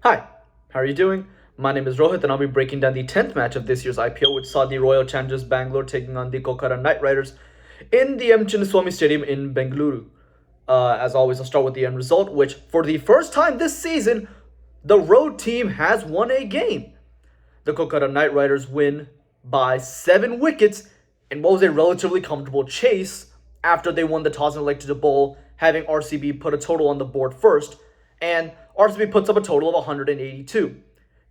Hi, how are you doing? My name is Rohit and I'll be breaking down the 10th match of this year's IPL, which saw the Royal Challengers Bengaluru taking on the Kolkata Knight Riders in the M. Chinnaswamy Stadium in Bengaluru. As always, I'll start with the end result, which for the first time this season, the road team has won a game. The Kolkata Knight Riders win by 7 wickets in what was a relatively comfortable chase after they won the toss and elected to bowl, having RCB put a total on the board first, and RCB puts up a total of 182.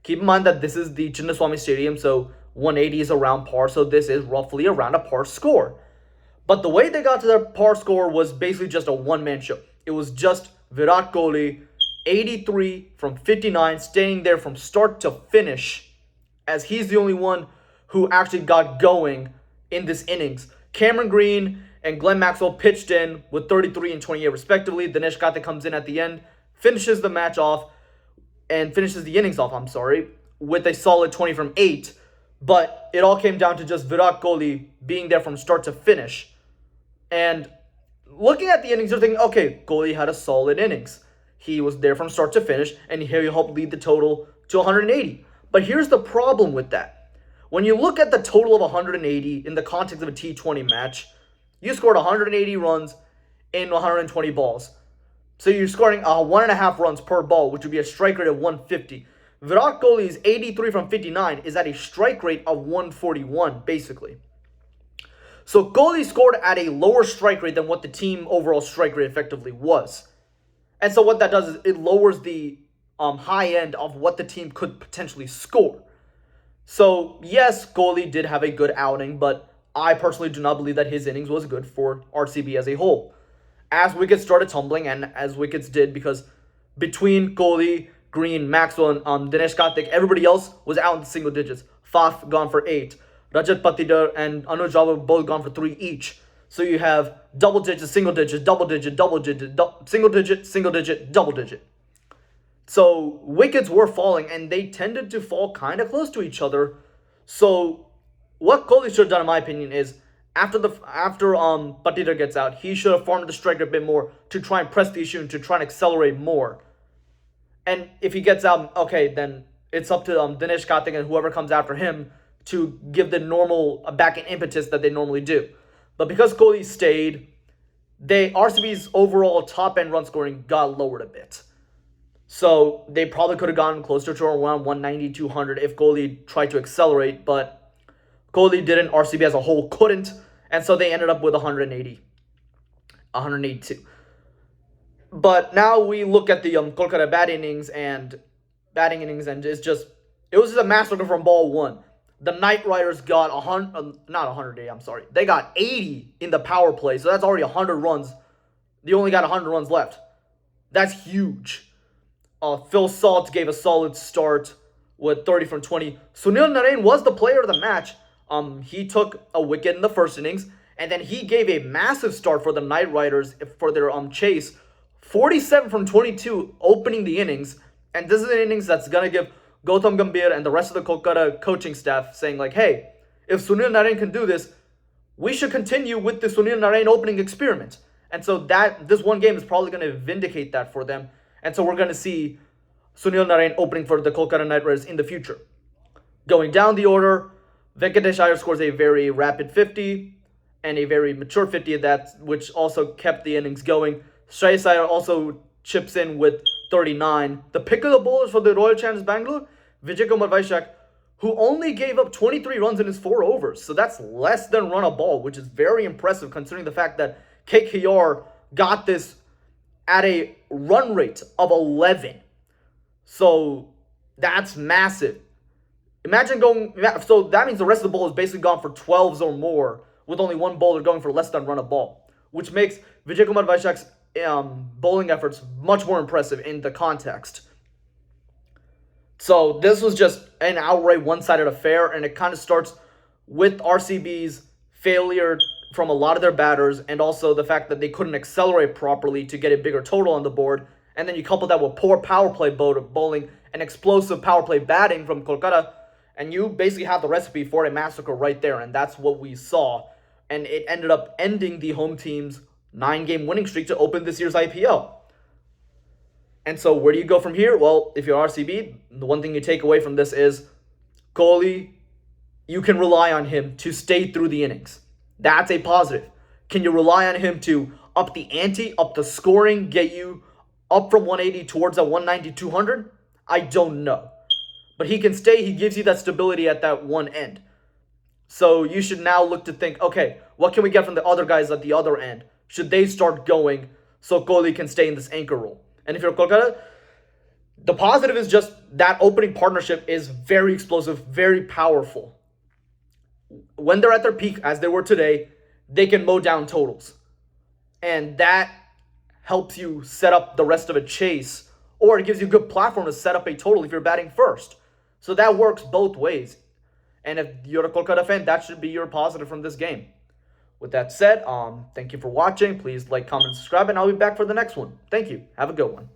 Keep in mind that this is the Chinnaswamy Stadium, so 180 is around par, so this is roughly around a par score. But the way they got to their par score was basically just a one-man show. It was just Virat Kohli, 83 from 59, staying there from start to finish, as he's the only one who actually got going in this innings. Cameron Green and Glenn Maxwell pitched in with 33 and 28 respectively. Dinesh Karthik comes in at the end, finishes the match off, and finishes the innings off, with a solid 20 from 8. But it all came down to just Virat Kohli being there from start to finish. And looking at the innings, you're thinking, okay, Kohli had a solid innings. He was there from start to finish, and he helped lead the total to 180. But here's the problem with that. When you look at the total of 180 in the context of a T20 match, you scored 180 runs in 120 balls. So you're scoring 1.5 runs per ball, which would be a strike rate of 150. Virat Kohli's 83 from 59 is at a strike rate of 141, basically. So Kohli scored at a lower strike rate than what the team overall strike rate effectively was. And so what that does is it lowers the high end of what the team could potentially score. So yes, Kohli did have a good outing, but I personally do not believe that his innings was good for RCB as a whole. As wickets started tumbling, and as wickets did, because between Kohli, Green, Maxwell, and Dinesh Karthik, everybody else was out in the single digits. Faf gone for 8. Rajat Patidar and Anuj Rawal both gone for 3 each. So you have double digit, single digit, double digit, double digit, single digit, double digit. So wickets were falling, and they tended to fall kind of close to each other. So what Kohli should have done, in my opinion, is after Patidar gets out, he should have formed the striker a bit more to try and press the issue and to try and accelerate more. And if he gets out, okay, then it's up to Dinesh Karthik and whoever comes after him to give the normal back and impetus that they normally do. But because Kohli stayed, RCB's overall top-end run scoring got lowered a bit. So they probably could have gone closer to around 190, 200 if Kohli tried to accelerate, but Kohli didn't. RCB as a whole couldn't, and so they ended up with 182. But now we look at the Kolkata batting innings, and it was just a massacre from ball one. The Knight Riders got 180. They got 80 in the power play, so that's already 100 runs. They only got 100 runs left. That's huge. Phil Salt gave a solid start with 30 from 20. Sunil Narine was the player of the match. He took a wicket in the first innings, and then he gave a massive start for the Knight Riders for their chase. 47 from 22 opening the innings, and this is an innings that's going to give Gautam Gambhir and the rest of the Kolkata coaching staff saying like, hey, if Sunil Narine can do this, we should continue with the Sunil Narine opening experiment. And so this one game is probably going to vindicate that for them. And so we're going to see Sunil Narine opening for the Kolkata Knight Riders in the future. Going down the order, Venkatesh Iyer scores a very rapid 50 and a very mature 50 at that, which also kept the innings going. Shreyas Iyer also chips in with 39. The pick of the bowlers for the Royal Challengers Bengaluru, Vijay Kumar Vaishak, who only gave up 23 runs in his 4 overs. So that's less than run a ball, which is very impressive considering the fact that KKR got this at a run rate of 11. So that's massive. Imagine so that means the rest of the ball is basically gone for 12s or more, with only one bowler going for less than run a ball, which makes Vijay Kumar Vaishak's bowling efforts much more impressive in the context. So this was just an outright one-sided affair, and it kind of starts with RCB's failure from a lot of their batters, and also the fact that they couldn't accelerate properly to get a bigger total on the board. And then you couple that with poor power play bowling and explosive power play batting from Kolkata, and you basically have the recipe for a massacre right there, and that's what we saw. And it ended up ending the home team's 9-game winning streak to open this year's IPL. And so where do you go from here? Well, if you're RCB, the one thing you take away from this is Kohli, you can rely on him to stay through the innings. That's a positive. Can you rely on him to up the ante, up the scoring, get you up from 180 towards that 190, 200? I don't know. But he can stay. He gives you that stability at that one end. So you should now look to think, okay, what can we get from the other guys at the other end? Should they start going so Kohli can stay in this anchor role? And if you're Kolkata, the positive is just that opening partnership is very explosive, very powerful. When they're at their peak, as they were today, they can mow down totals. And that helps you set up the rest of a chase, or it gives you a good platform to set up a total if you're batting first. So that works both ways. And if you're a Kolkata fan, that should be your positive from this game. With that said, thank you for watching. Please like, comment, subscribe, and I'll be back for the next one. Thank you. Have a good one.